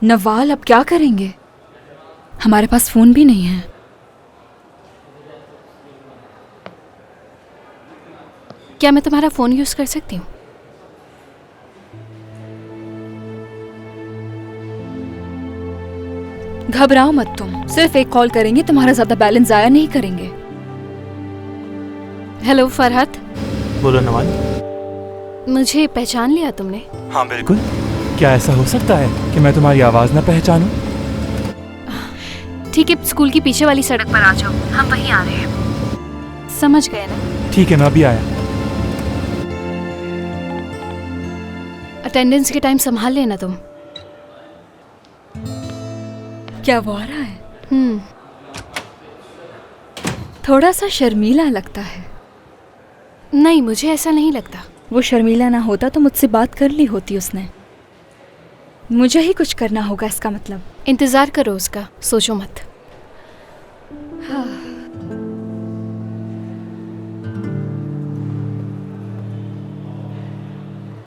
नवाल, अब क्या करेंगे? हमारे पास फोन भी नहीं है। क्या मैं तुम्हारा फोन यूज कर सकती हूँ? घबराओ मत तुम, सिर्फ एक कॉल करेंगे, तुम्हारा ज्यादा बैलेंस जाया नहीं करेंगे। हेलो फरहत, बोलो नवाल। मुझे पहचान लिया तुमने? हाँ बिल्कुल। क्या ऐसा हो सकता है कि मैं तुम्हारी आवाज़ ना पहचानूं? ठीक है, स्कूल की पीछे वाली सड़क पर आ जाओ, हम वहीं आ रहे हैं। समझ गए ना? ठीक है, मैं अभी आया। अटेंडेंस के टाइम संभाल लेना तुम। क्या वो आ रहा है? थोड़ा सा शर्मीला लगता है। नहीं, मुझे ऐसा नहीं लगता। वो शर्मीला ना होता तो मुझसे बात कर ली होती उसने। मुझे ही कुछ करना होगा इसका मतलब। इंतजार करो उसका, सोचो मत। हाँ।